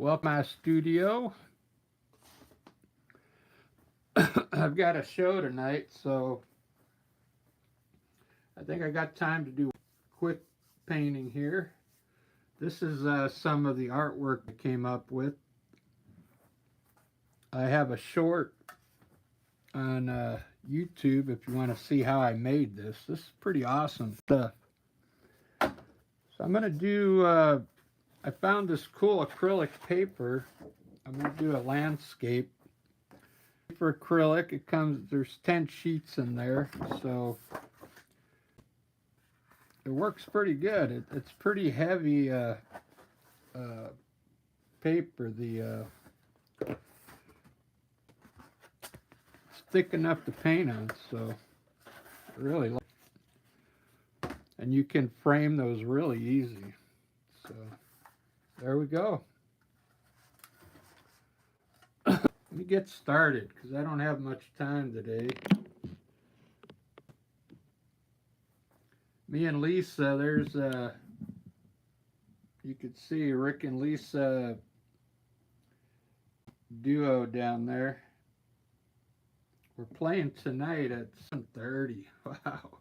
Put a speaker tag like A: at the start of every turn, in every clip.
A: Welcome to my studio. I've got a show tonight, so I think I got time to do quick painting here. This is some of the artwork I came up with. I have a short on YouTube if you want to see how I made this. This is pretty awesome stuff. So I'm going to do, I found this cool acrylic paper. I'm going to do a landscape. For acrylic, it comes, there's 10 sheets in there, so it works pretty good. It's pretty heavy paper. It's thick enough to paint on, so really, and you can frame those really easy. So there we go. Let me get started because I don't have much time today. Me and Lisa, there's you could see Rick and Lisa duo down there. We're playing tonight at 7:30. Wow.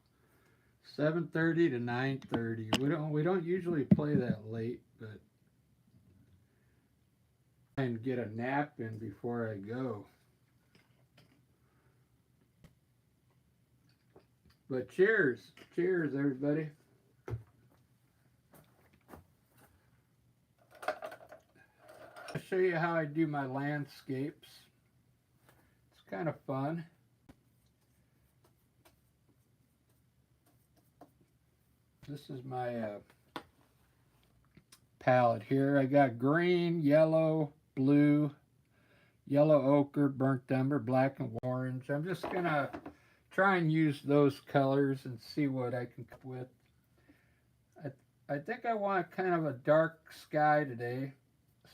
A: 7:30 to 9:30. We don't usually play that late, but and get a nap in before I go. But cheers. Cheers, everybody. I'll show you how I do my landscapes. It's kind of fun. This is my palette here. I got green, yellow, blue, yellow ochre, burnt umber, black and orange. I'm just gonna try and use those colors and see what I can come with. I think I want kind of a dark sky today,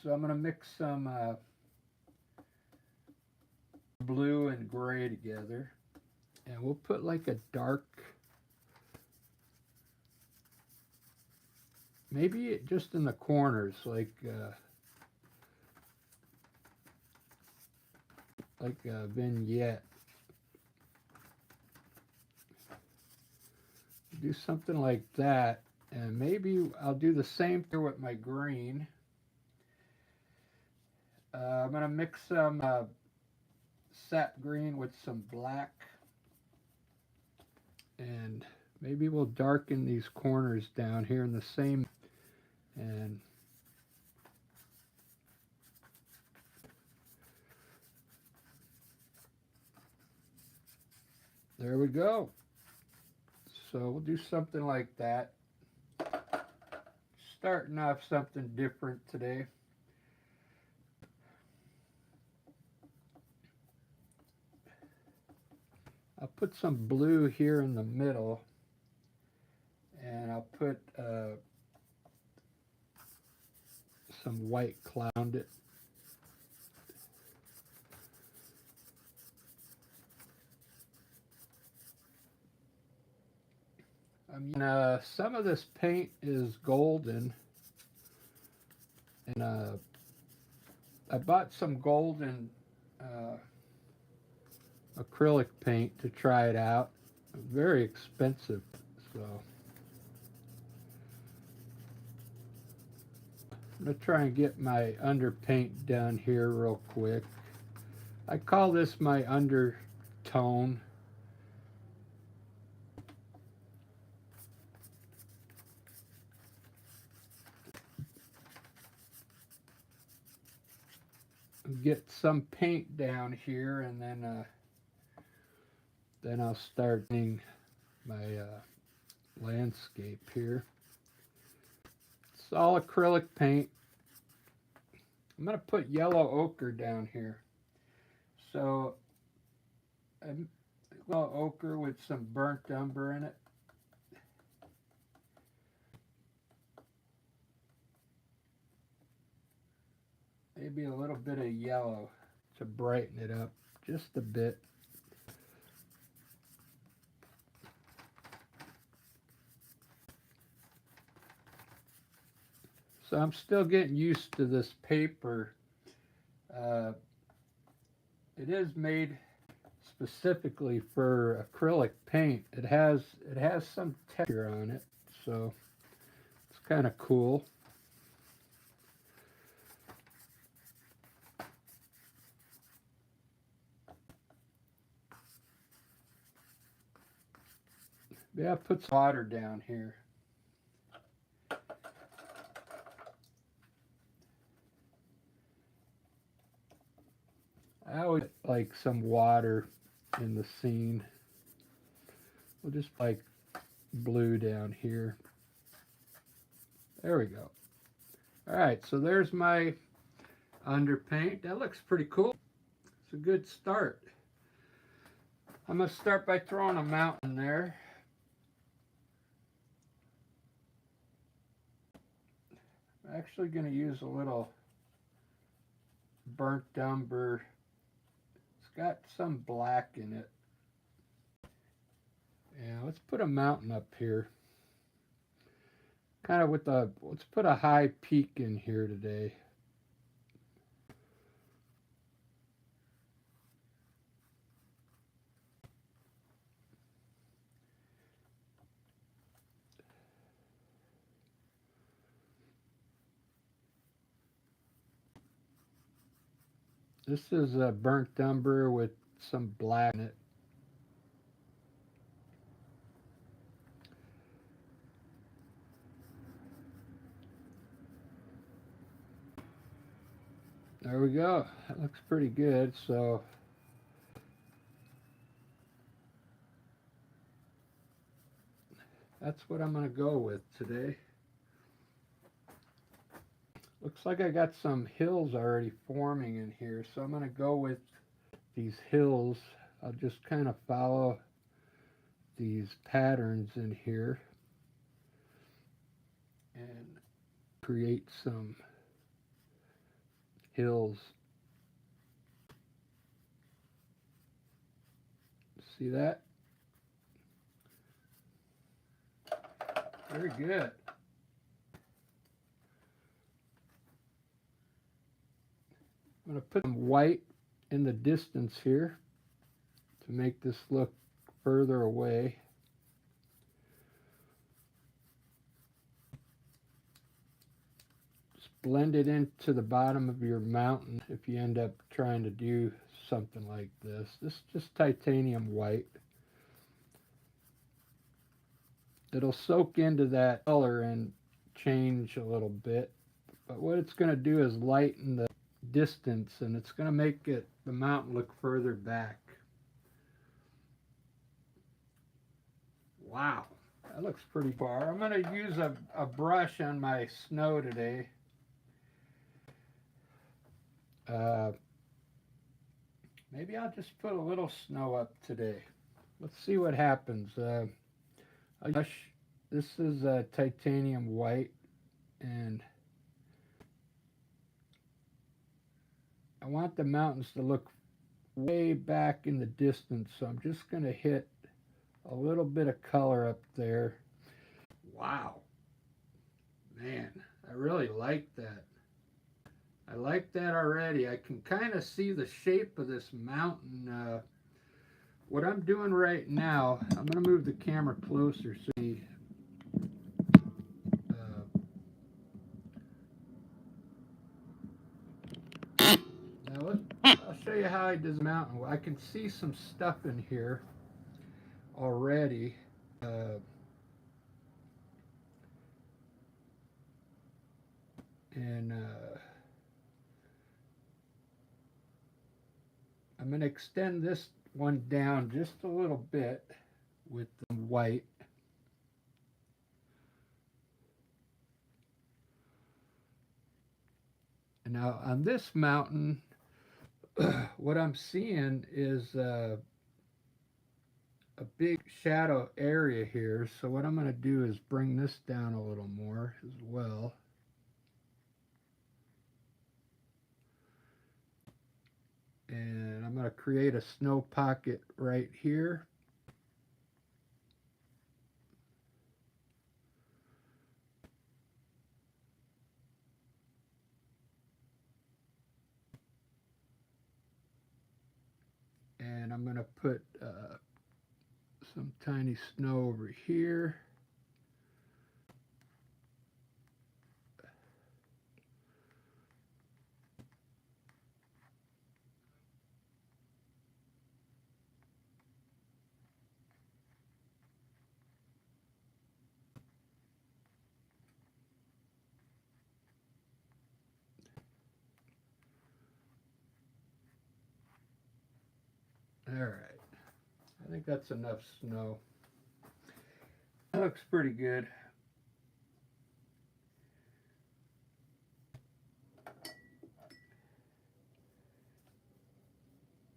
A: so I'm gonna mix some blue and gray together, and we'll put like a dark, maybe just in the corners, like a vignette. Do something like that, and maybe I'll do the same here with my green. I'm going to mix some sap green with some black, and maybe we'll darken these corners down here in the same, and there we go. So we'll do something like that. Starting off something different today. I'll put some blue here in the middle, and I'll put some white cloud it. I mean, some of this paint is golden, and I bought some golden acrylic paint to try it out. Very expensive, so I'm going to try and get my underpaint done here real quick. I call this my undertone. Get some paint down here, and then I'll start doing my landscape here. It's all acrylic paint. I'm going to put yellow ochre down here. So yellow ochre with some burnt umber in it. Maybe a little bit of yellow to brighten it up just a bit. So I'm still getting used to this paper. It is made specifically for acrylic paint. It has some texture on it, so it's kind of cool. Yeah, put some water down here. I always like some water in the scene. We'll just like blue down here. There we go. All right, so there's my underpaint. That looks pretty cool. It's a good start. I'm going to start by throwing a mountain there. I'm actually going to use a little burnt umber. It's got some black in it. Yeah, let's put a mountain up here. Kind of with the, let's put a high peak in here today. This is a burnt umber with some black in it. There we go. That looks pretty good. So that's what I'm going to go with today. Looks like I got some hills already forming in here, so I'm going to go with these hills. I'll just kind of follow these patterns in here and create some hills. See that? Very good. I'm going to put some white in the distance here to make this look further away. Just blend it into the bottom of your mountain if you end up trying to do something like this. This is just titanium white. It'll soak into that color and change a little bit. But what it's going to do is lighten the distance, and it's going to make the mountain look further back. Wow, that looks pretty far. I'm going to use a brush on my snow today. Maybe I'll just put a little snow up today. Let's see what happens. This is titanium white, and I want the mountains to look way back in the distance, so I'm just going to hit a little bit of color up there. Wow, man, I really like that. I like that already. I can kind of see the shape of this mountain. What I'm doing right now, I'm going to move the camera closer so you now I'll show you how I did the mountain. I can see some stuff in here already. And I'm going to extend this one down just a little bit with the white. And now on this mountain, what I'm seeing is a big shadow area here. So what I'm going to do is bring this down a little more as well. And I'm going to create a snow pocket right here. I'm going to put some tiny snow over here. All right, I think that's enough snow. That looks pretty good.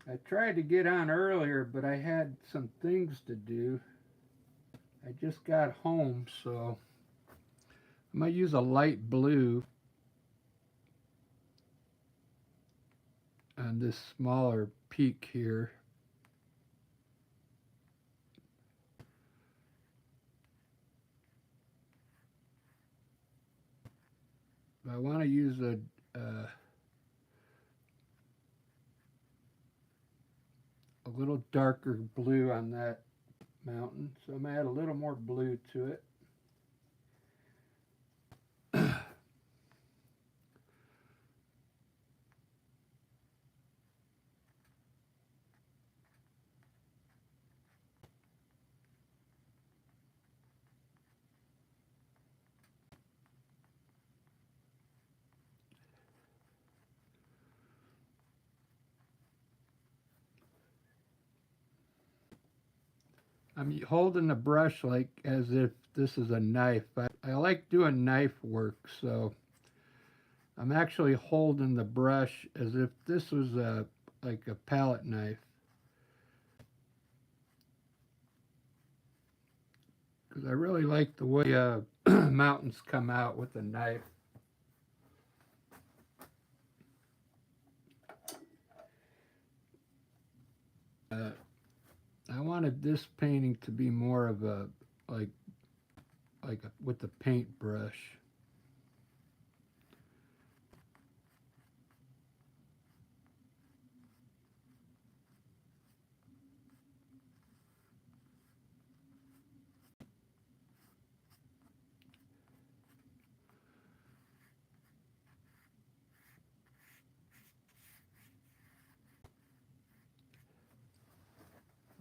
A: I tried to get on earlier, but I had some things to do. I just got home, so I might use a light blue on this smaller peak here. But I want to use a little darker blue on that mountain, so I'm going to add a little more blue to it. I'm holding the brush like as if this is a knife. I like doing knife work, so I'm actually holding the brush as if this was like a palette knife. Because I really like the way mountains come out with a knife. I wanted this painting to be more of a with the paintbrush.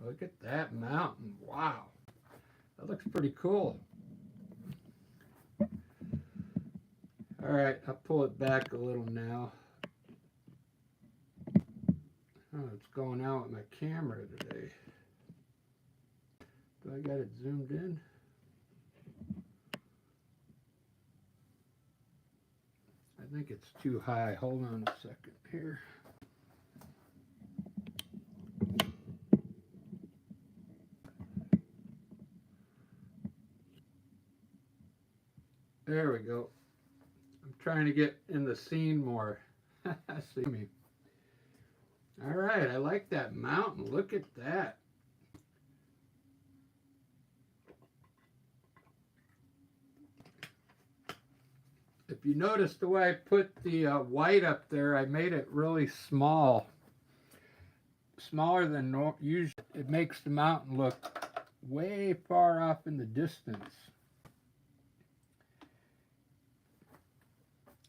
A: Look at that mountain. Wow. That looks pretty cool. All right, I'll pull it back a little now. Oh, it's going out with my camera today. Do I got it zoomed in? I think it's too high. Hold on a second here. There we go. I'm trying to get in the scene more. See me. All right, I like that mountain. Look at that. If you notice the way I put the white up there, I made it really small. Smaller than usual. It makes the mountain look way far off in the distance.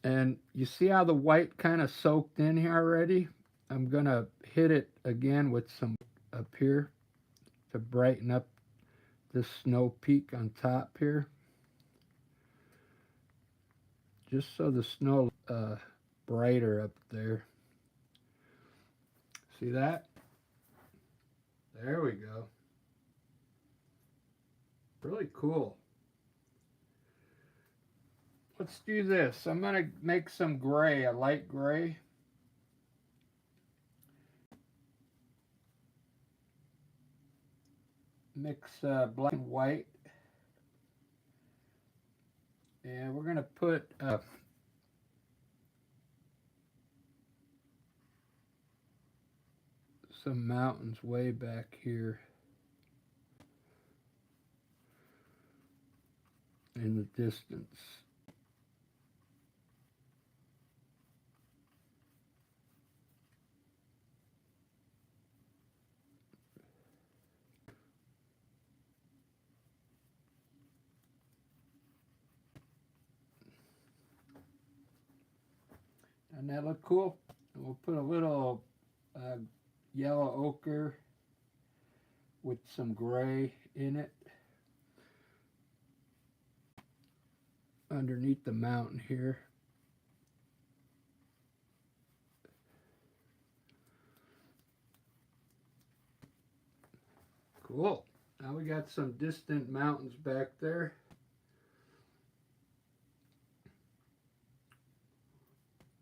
A: And you see how the white kind of soaked in here already? I'm going to hit it again with some up here to brighten up this snow peak on top here. Just so the snow brighter up there. See that? There we go. Really cool. Let's do this. I'm going to make some gray, a light gray. Mix black and white. And we're going to put some mountains way back here in the distance. Doesn't that look cool? And we'll put a little yellow ochre with some gray in it underneath the mountain here. Cool. Now we got some distant mountains back there.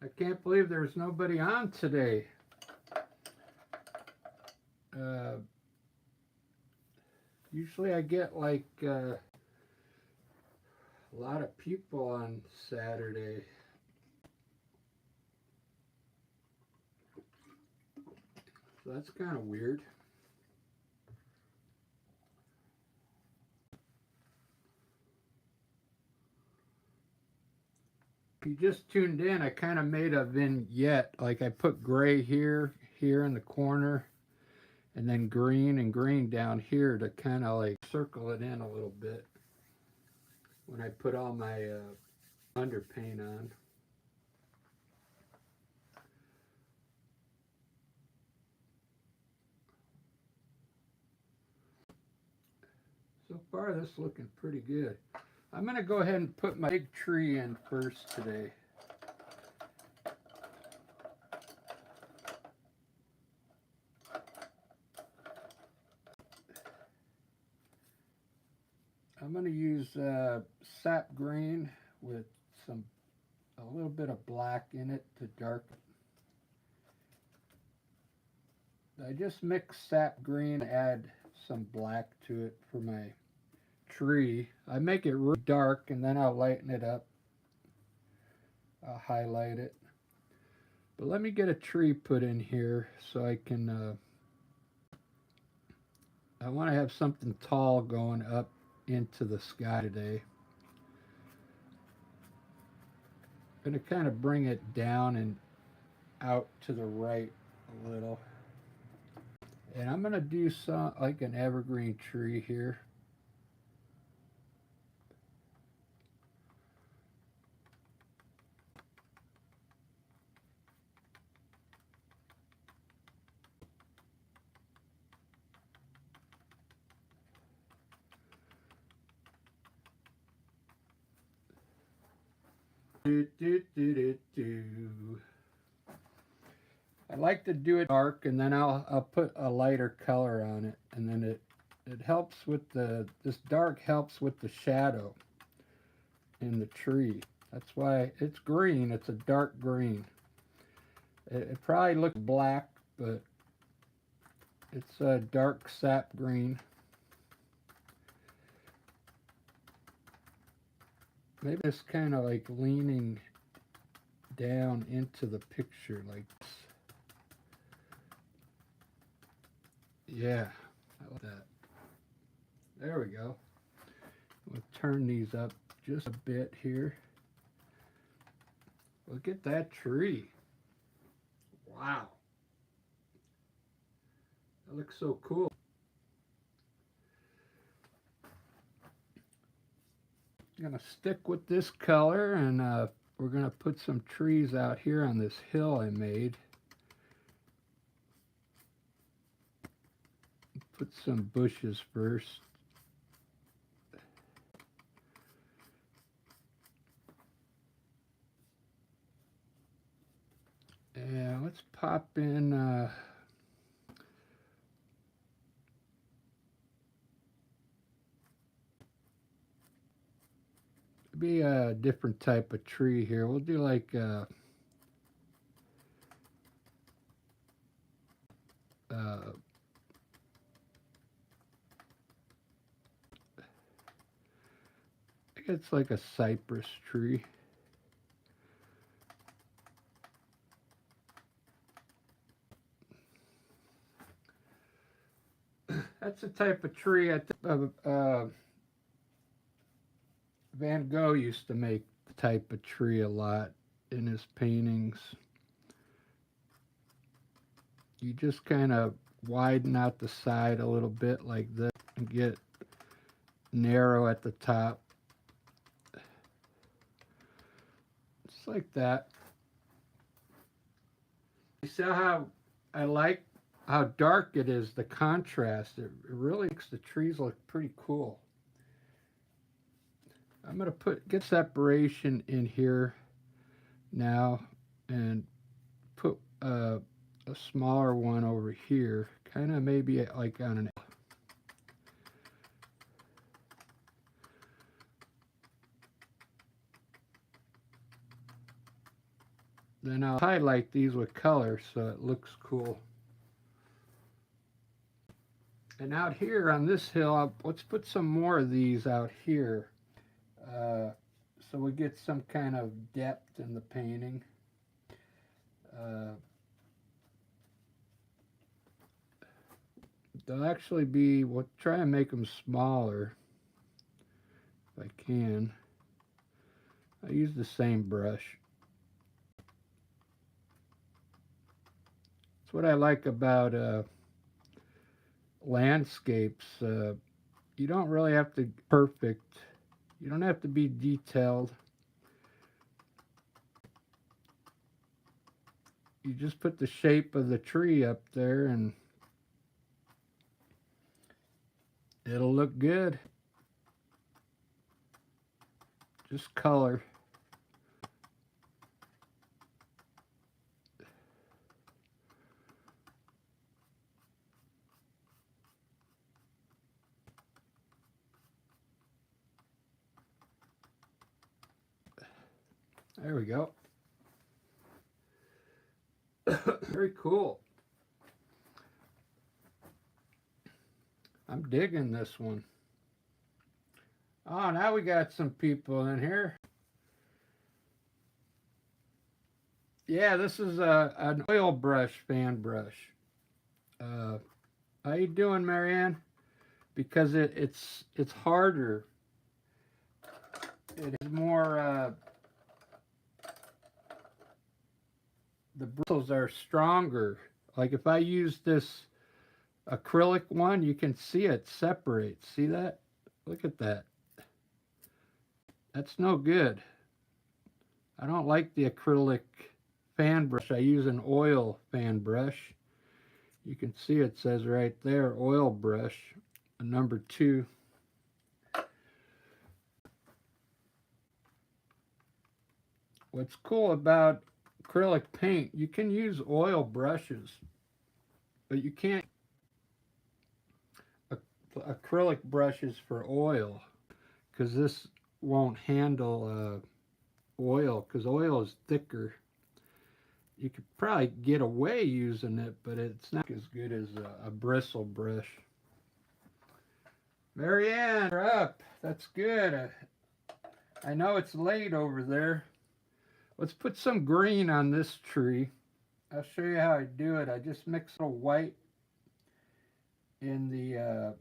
A: I can't believe there's nobody on today. Usually I get like a lot of people on Saturday. So that's kind of weird. If you just tuned in, I kind of made a vignette. Like I put gray here in the corner, and then green and green down here to kind of like circle it in a little bit when I put all my underpaint on. So far this is looking pretty good. I'm going to go ahead and put my big tree in first today. I'm going to use sap green with a little bit of black in it to darken. I just mix sap green, add some black to it for my tree. I make it really dark and then I'll lighten it up. I'll highlight it. But let me get a tree put in here so I can, I want to have something tall going up into the sky today. I'm going to kind of bring it down and out to the right a little. And I'm going to do some like an evergreen tree here. I like to do it dark, and then I'll put a lighter color on it, and then it helps with this dark helps with the shadow in the tree. That's why it's green. It's a dark green. It probably looks black, but it's a dark sap green. Maybe it's kind of like leaning down into the picture like this. Yeah, I like that. There we go. We'll turn these up just a bit here. Look at that tree. Wow. That looks so cool. I'm going to stick with this color, and we're going to put some trees out here on this hill I made. Put some bushes first. Yeah, let's pop in be a different type of tree here. We'll do like it's like a cypress tree. That's the type of tree I think Van Gogh used to make the type of tree a lot in his paintings. You just kind of widen out the side a little bit like this and get narrow at the top. Just like that. You see how I like how dark it is, the contrast. It really makes the trees look pretty cool. I'm going to get separation in here now and put a smaller one over here, kind of maybe like on an. Then I'll highlight these with color so it looks cool. And out here on this hill, let's put some more of these out here, so we get some kind of depth in the painting. They'll actually be, we'll try and make them smaller if I can. I use the same brush. That's what I like about landscapes. You don't really have to be perfect. You don't have to be detailed. You just put the shape of the tree up there and it'll look good. Just color. There we go. Very cool. I'm digging this one. Oh, now we got some people in here. Yeah, this is an oil brush, fan brush. How you doing, Marianne? Because it's harder. It is more. The bristles are stronger. Like if I use this acrylic one, you can see it separates. See that? Look at that. That's no good. I don't like the acrylic fan brush. I use an oil fan brush. You can see it says right there, oil brush, number 2. What's cool about acrylic paint, you can use oil brushes, but you can't acrylic brushes for oil, because this won't handle oil, because oil is thicker. You could probably get away using it, but it's not as good as a bristle brush. Marianne, you're up. That's good. I know it's late over there. Let's put some green on this tree. I'll show you how I do it. I just mix a white in the...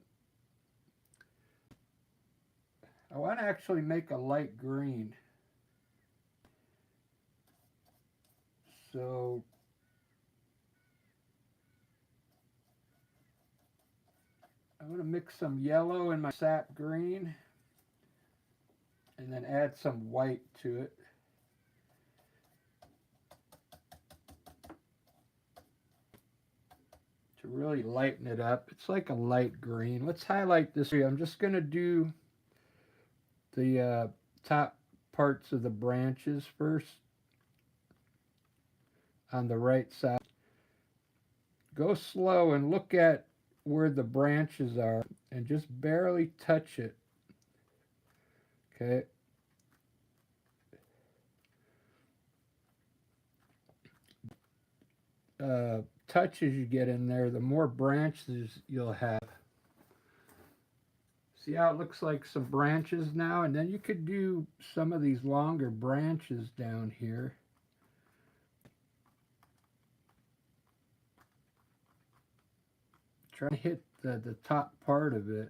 A: I want to actually make a light green. So I'm going to mix some yellow in my sap green and then add some white to it. To really lighten it up. It's like a light green. Let's highlight this tree. I'm just going to do the top parts of the branches first on the right side. Go slow and look at where the branches are and just barely touch it. Okay. Touch as you get in there, the more branches you'll have. See how it looks like some branches now? And then you could do some of these longer branches down here. Try to hit the top part of it.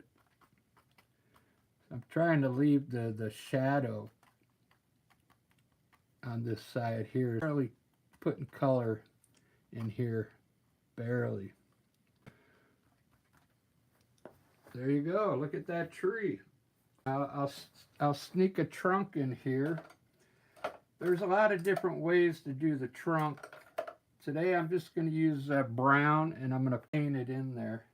A: I'm trying to leave the shadow on this side here. Barely putting color in here. Barely. There you go. Look at that tree. I'll sneak a trunk in here. There's a lot of different ways to do the trunk. today I'm just going to use brown, and I'm going to paint it in there.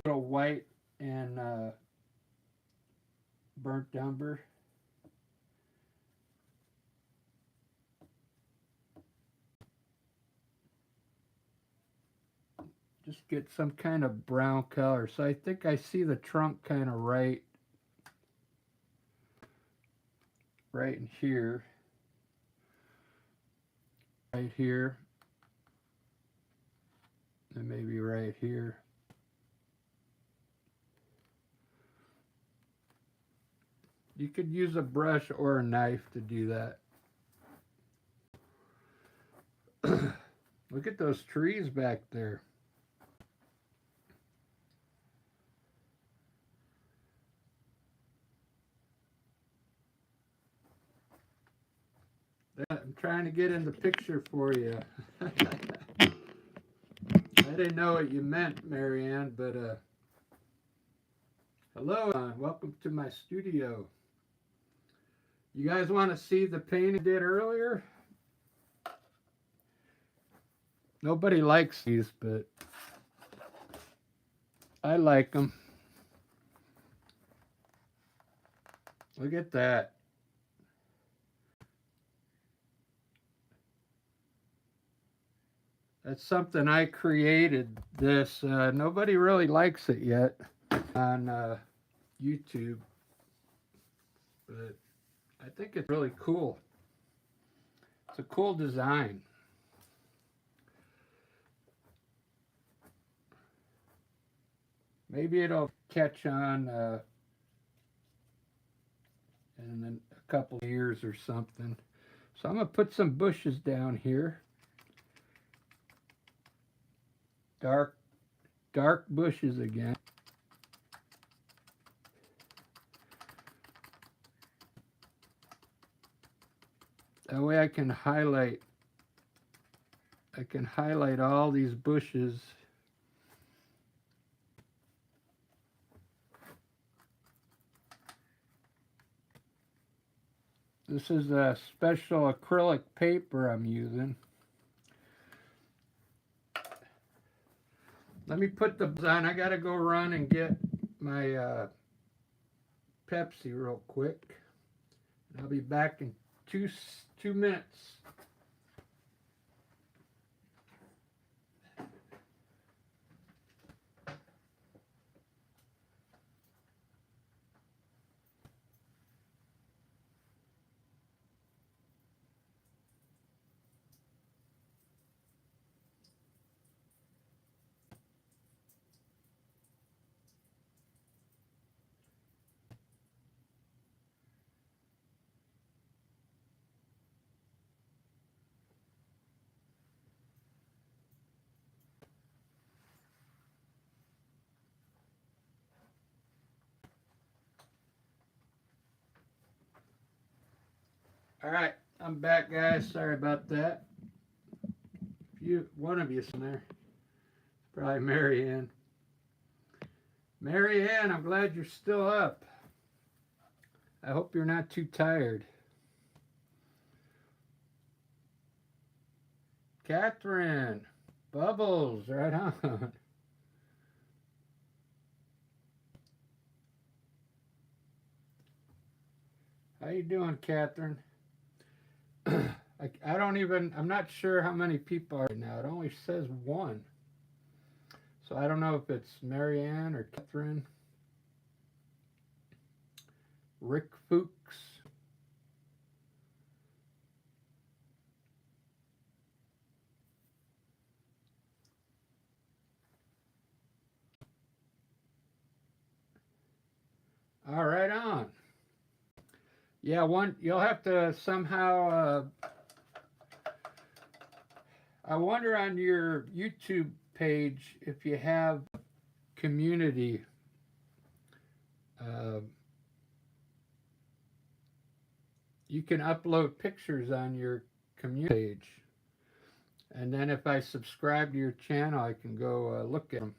A: Little white and burnt umber. Just get some kind of brown color. So I think I see the trunk kind of right in here. Right here. And maybe right here. You could use a brush or a knife to do that. Look at those trees back there. I'm trying to get in the picture for you. I didn't know what you meant, Marianne, but hello, welcome to my studio. You guys want to see the painting I did earlier? Nobody likes these, but I like them. Look at that. That's something I created. This nobody really likes it yet on YouTube, but I think it's really cool. It's a cool design. Maybe it'll catch on in a couple of years or something. So I'm going to put some bushes down here. Dark bushes again. That way I can highlight all these bushes. This is a special acrylic paper I'm using. Let me put the on. I gotta go run and get my Pepsi real quick. I'll be back in two minutes. All right, I'm back, guys. Sorry about that. One of you's in there. Probably Marianne. Marianne, I'm glad you're still up. I hope you're not too tired. Catherine, Bubbles, right on. How you doing, Catherine? I'm not sure how many people are right now. It only says one. So I don't know if it's Marianne or Catherine. Rick Fuchs. All right, on. Yeah, you'll have to somehow. I wonder on your YouTube page if you have community. You can upload pictures on your community page. And then if I subscribe to your channel, I can go look at them.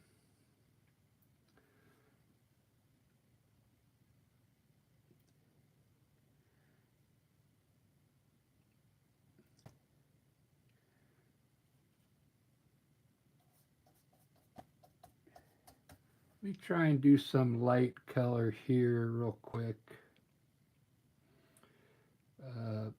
A: Let me try and do some light color here real quick. Uh,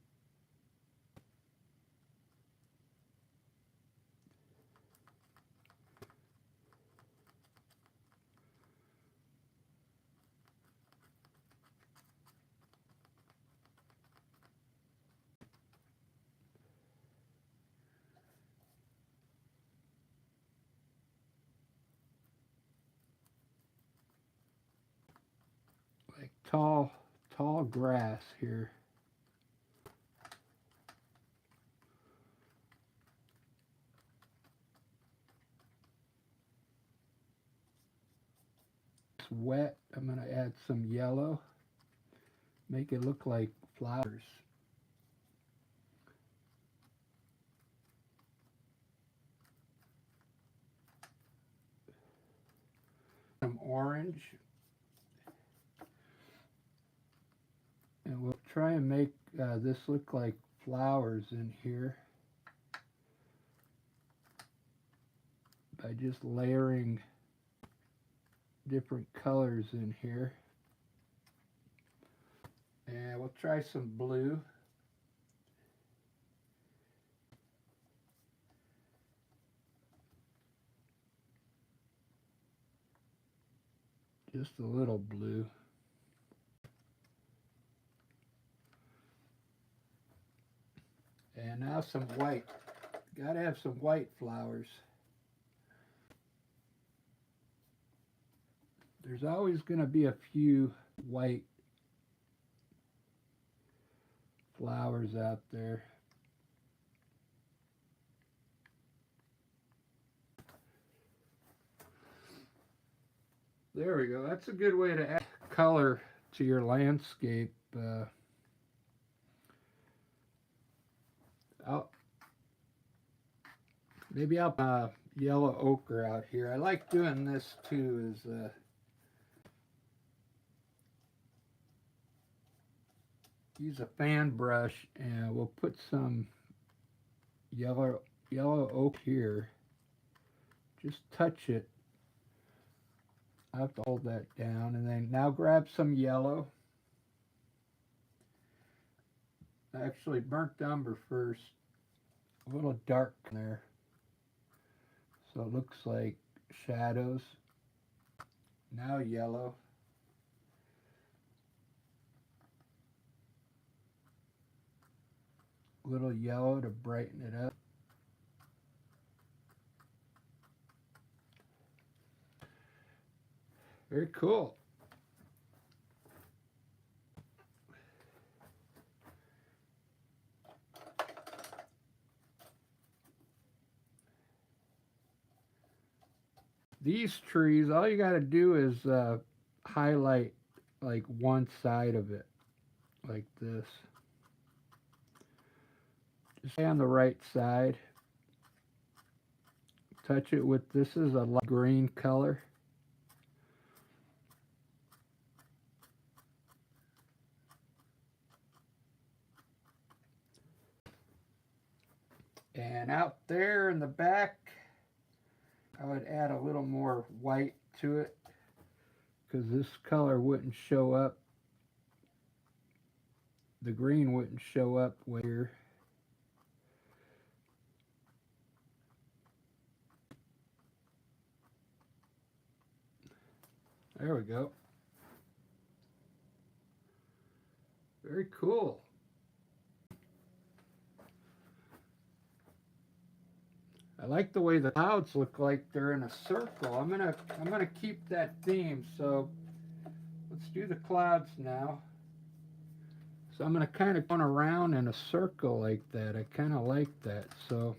A: like tall grass here. It's wet. I'm going to add some yellow. Make it look like flowers. Some orange. And we'll try and make this look like flowers in here by just layering different colors in here. And we'll try some blue. Just a little blue. And now some white. Gotta have some white flowers. There's always going to be a few white flowers out there. There we go. That's a good way to add color to your landscape. Maybe I'll yellow ochre out here. I like doing this too. Use a fan brush and we'll put some yellow ochre here. Just touch it. I have to hold that down, and then now grab some yellow. Actually, burnt umber first. A little dark there, so it looks like shadows. Now yellow. A little yellow to brighten it up. Very cool. These trees, all you got to do is highlight like one side of it, like this. Just stay on the right side. Touch it with, this is a light green color. And out there in the back, I would add a little more white to it because this color wouldn't show up. The green wouldn't show up here. There we go. Very cool. I like the way the clouds look like they're in a circle. I'm gonna keep that theme. So let's do the clouds now. So I'm gonna kind of go around in a circle like that. I kind of like that. So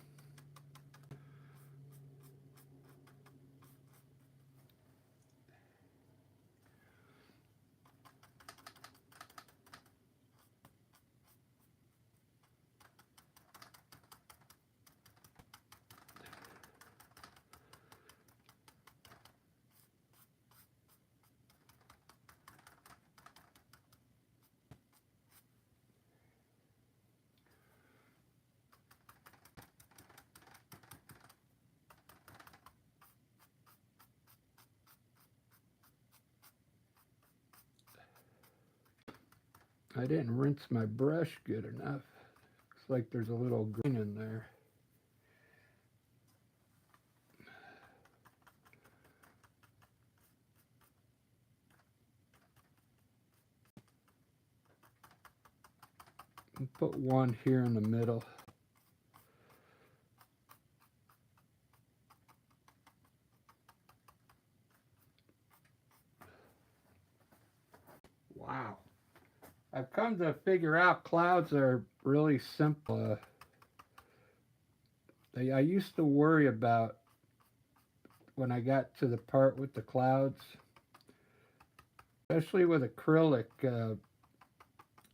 A: I didn't rinse my brush good enough. Looks like there's a little green in there. I'll put one here in the middle. Wow. I've come to figure out clouds are really simple. I used to worry about when I got to the part with the clouds, especially with acrylic.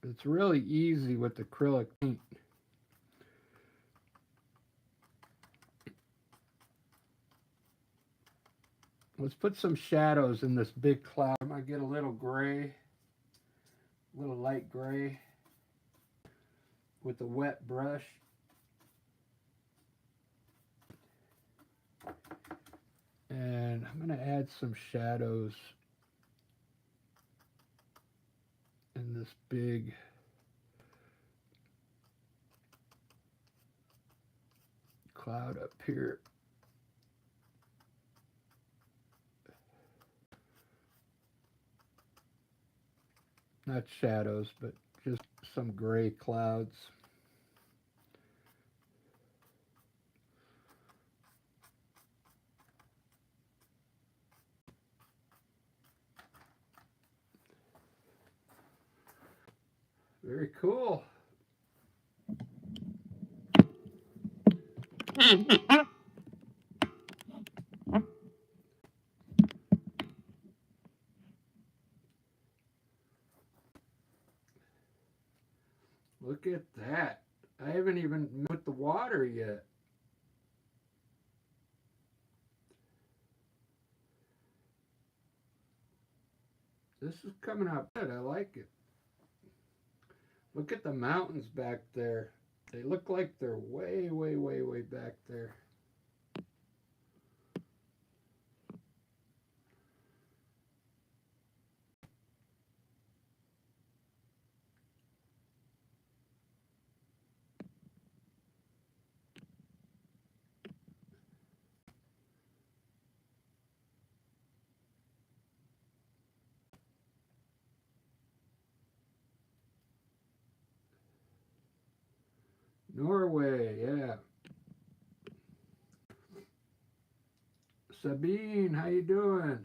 A: It's really easy with acrylic paint. Let's put some shadows in this big cloud. I'm going to get a little gray, a little light gray with a wet brush. And I'm going to add some shadows in this big cloud up here. Not shadows, but just some gray clouds. Very cool. Look at that. I haven't even met the water yet. This is coming out good. I like it. Look at the mountains back there. They look like they're way, way, way, way back there. Norway, yeah. Sabine, how you doing?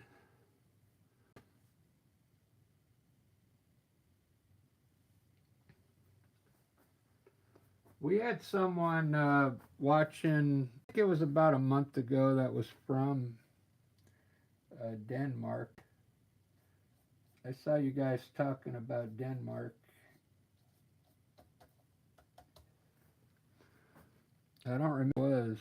A: We had someone watching, I think it was about a month ago, that was from Denmark. I saw you guys talking about Denmark. I don't remember what it was.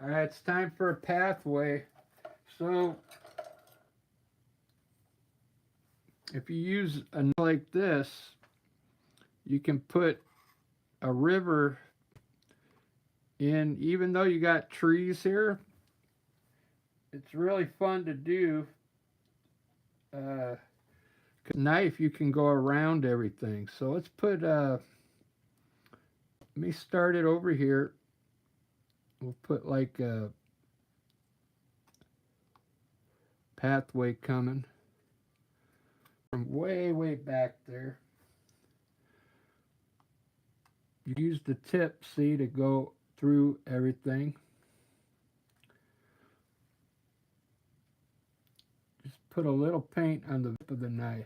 A: All right, it's time for a pathway. So if you use a nail like this, you can put a river in, even though you got trees here. It's really fun to do. Knife, you can go around everything. So let's put, let me start it over here. We'll put like a pathway coming from way, way back there. You use the tip, see, to go through everything. Just put a little paint on the tip of the knife.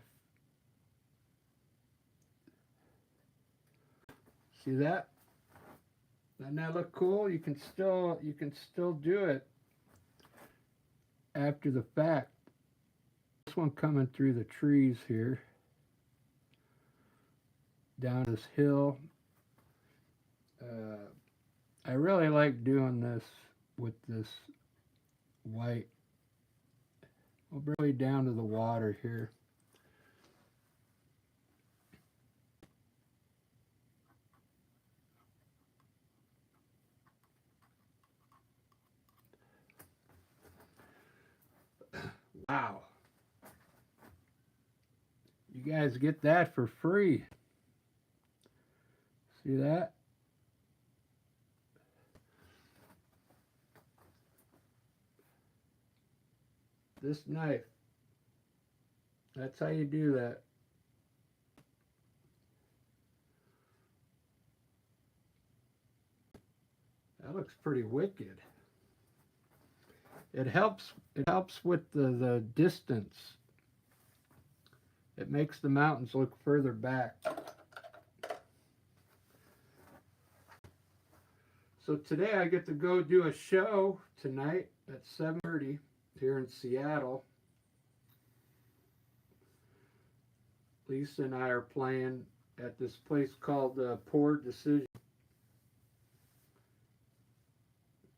A: See that? Doesn't that look cool? You can still do it after the fact. This one coming through the trees here, down this hill. I really like doing this with this white. We'll bring it way down to the water here. Wow. You guys get that for free. See that? This knife. That's how you do that. That looks pretty wicked. It helps with the distance. It makes the mountains look further back. So today I get to go do a show tonight at 7:30 here in Seattle. Lisa and I are playing at this place called Poor Decision.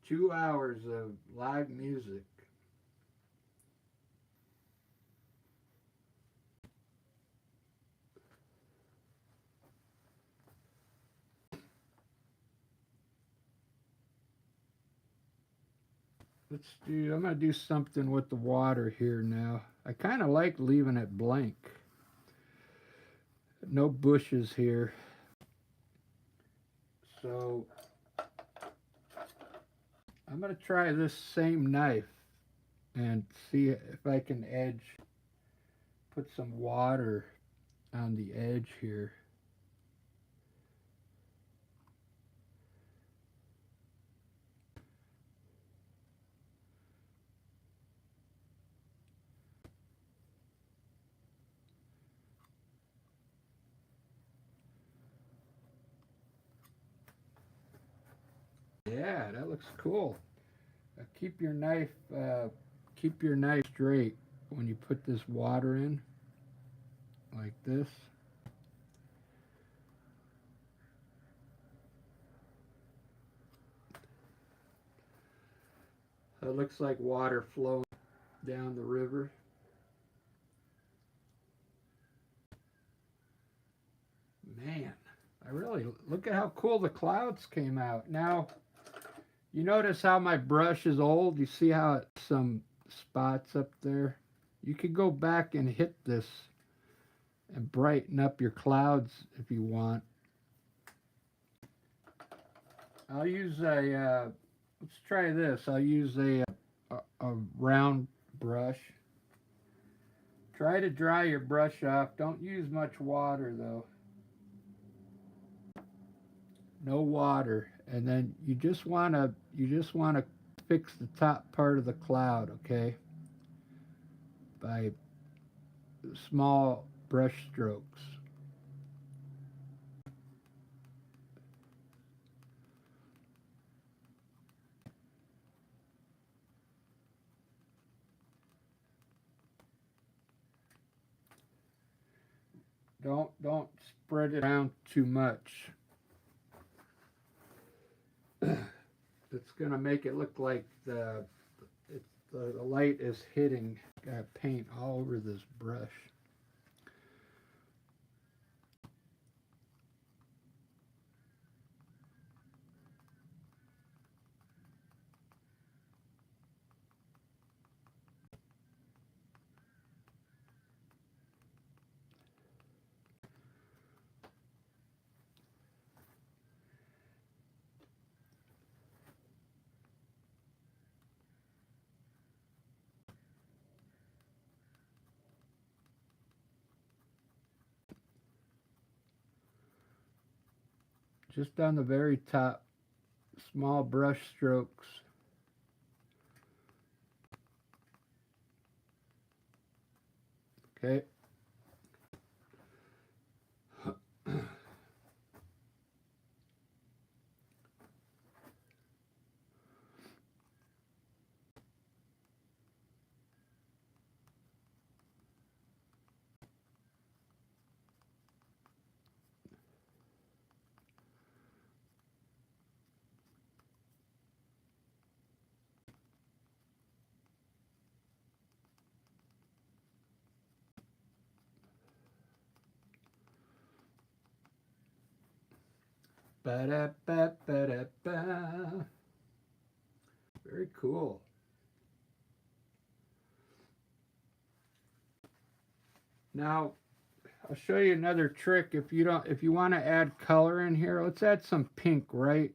A: 2 hours of live music. I'm going to do something with the water here now. I kind of like leaving it blank. No bushes here. So I'm going to try this same knife and see if I can put some water on the edge here. Yeah, that looks cool. Keep your knife straight when you put this water in, like this. It looks like water flowing down the river. Man, I really look at how cool the clouds came out. Now, you notice how my brush is old? You see how it's some spots up there? You could go back and hit this and brighten up your clouds if you want. I'll use let's try this. I'll use a round brush. Try to dry your brush off. Don't use much water though. No water. And then you just want to fix the top part of the cloud, okay? By small brush strokes. Don't spread it around too much. It's gonna make it look like the light is hitting paint all over this brush. Just on the very top, small brush strokes. Okay. Ba-da-ba-ba-da-ba. Very cool. Now, I'll show you another trick. If you want to add color in here, let's add some pink right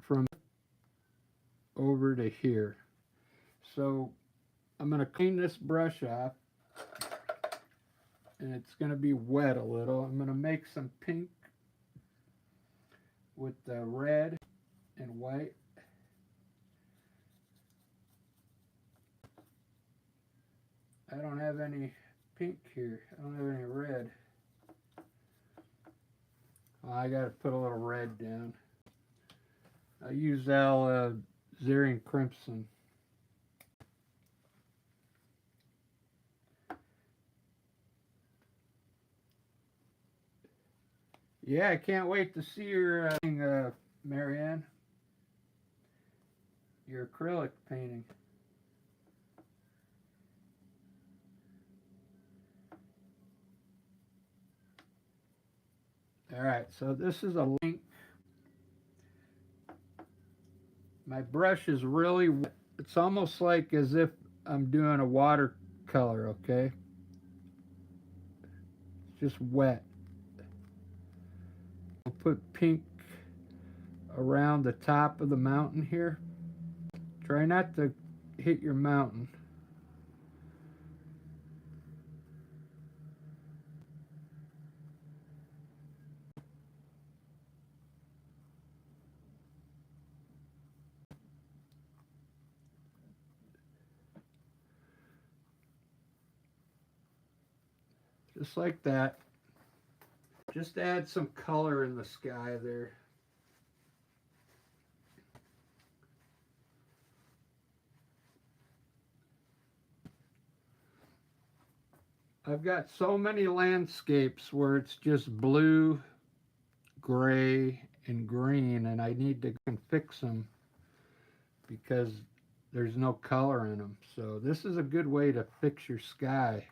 A: from over to here. So I'm going to clean this brush off, and it's going to be wet a little. I'm going to make some pink with the red and white. I don't have any pink here. I don't have any red. Oh, I got to put a little red down. I use Zarian Crimson. Yeah, I can't wait to see your Marianne. Your acrylic painting. All right, so this is a link. My brush is really wet. It's almost like as if I'm doing a watercolor, okay? It's just wet. I'll put pink around the top of the mountain here. Try not to hit your mountain. Just like that. Just add some color in the sky there. I've got so many landscapes where it's just blue, gray, and green, and I need to fix them because there's no color in them. So this is a good way to fix your sky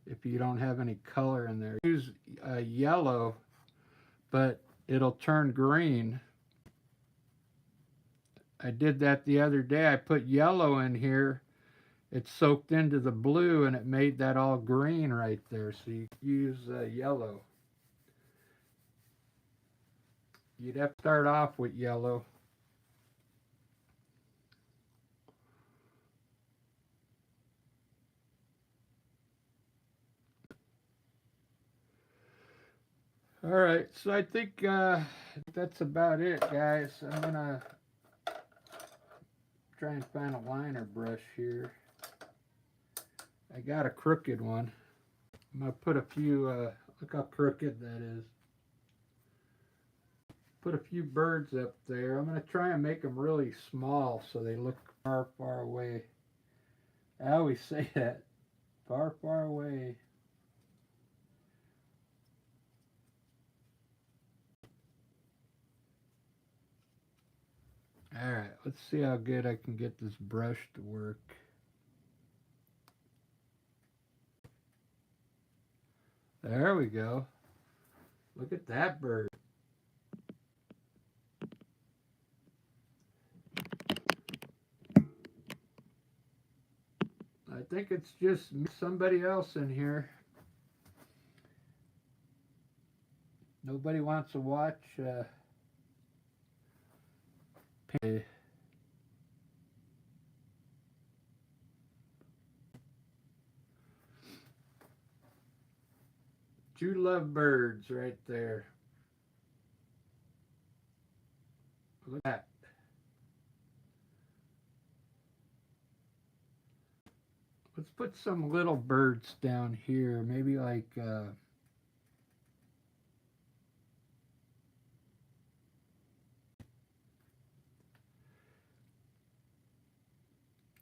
A: if you don't have any color in there. Use yellow, but it'll turn green. I did that the other day. I put yellow in here. It soaked into the blue and it made that all green right there. So you use yellow. You'd have to start off with yellow. All right, so I think that's about it, guys. I'm gonna try and find a liner brush here. I got a crooked one. I'm gonna put a few, look how crooked that is. Put a few birds up there. I'm gonna try and make them really small so they look far, far away. I always say that, far, far away. All right, let's see how good I can get this brush to work. There we go. Look at that bird. I think it's just somebody else in here. Nobody wants to watch You love birds right there. Look at that. Let's put some little birds down here. Maybe like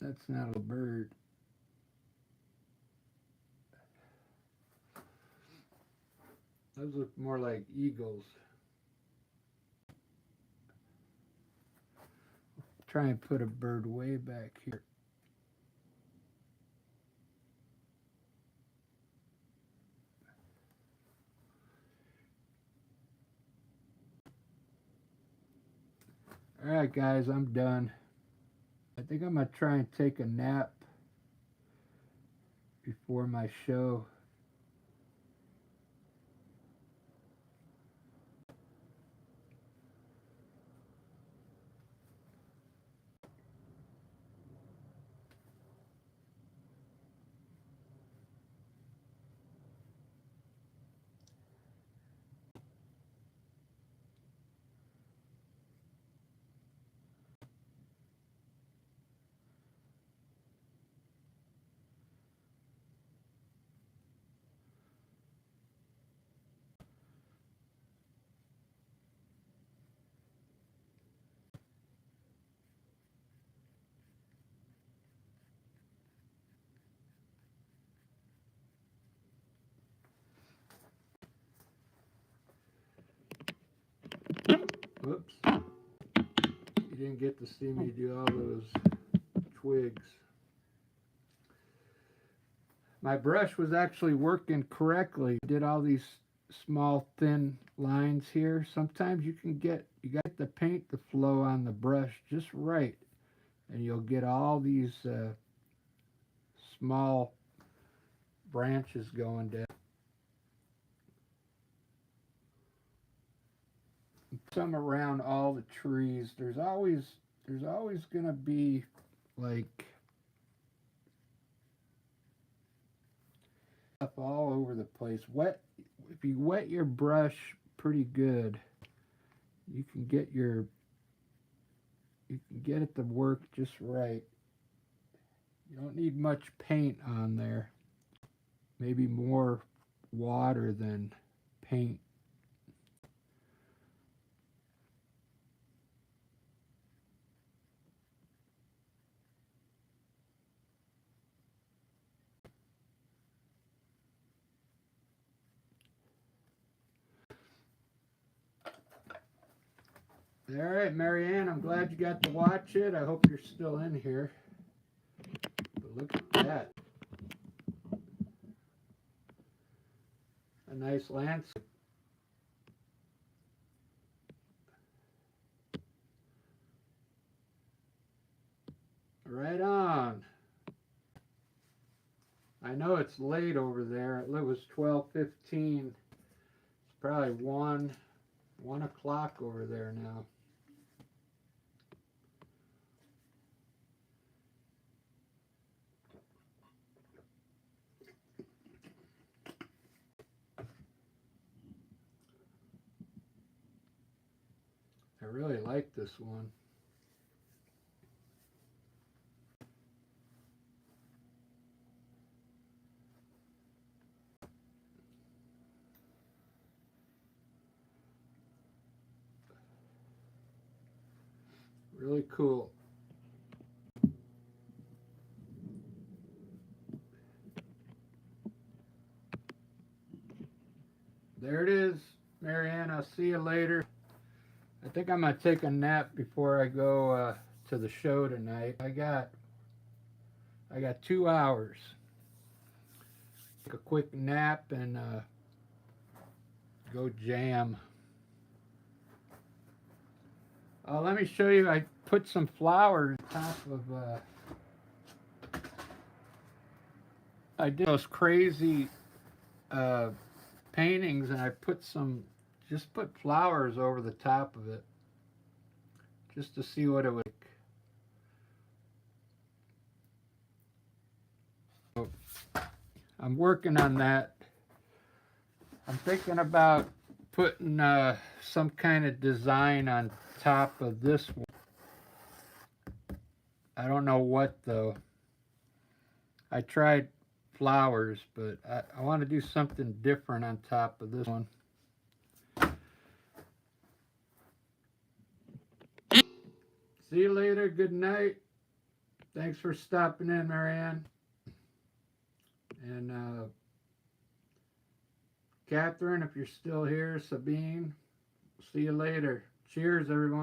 A: that's not a bird. Those look more like eagles. Try and put a bird way back here. Alright guys, I'm done. I think I'm going to try and take a nap before my show. Whoops. You didn't get to see me do all those twigs. My brush was actually working correctly. Did all these small thin lines here. Sometimes you got the paint to flow on the brush just right, and you'll get all these small branches going down. Some around all the trees. There's always gonna be like stuff all over the place. If you wet your brush pretty good, you can get it to work just right. You don't need much paint on there. Maybe more water than paint. All right, Marianne, I'm glad you got to watch it. I hope you're still in here. But look at that. A nice landscape. Right on. I know it's late over there. It was 12:15. It's probably 1 o'clock over there now. I really like this one. Really cool. There it is, Marianne. I'll see you later. I think I'm going to take a nap before I go to the show tonight. I got 2 hours. Take a quick nap and go jam. Let me show you. I put some flowers on top of. I did those crazy paintings, and I just put flowers over the top of it, just to see what it would. So, I'm working on that. I'm thinking about putting some kind of design on top of this one. I don't know what though. I tried flowers, but I want to do something different on top of this one. See you later. Good night. Thanks for stopping in, Marianne. And Catherine, if you're still here, Sabine, see you later. Cheers, everyone.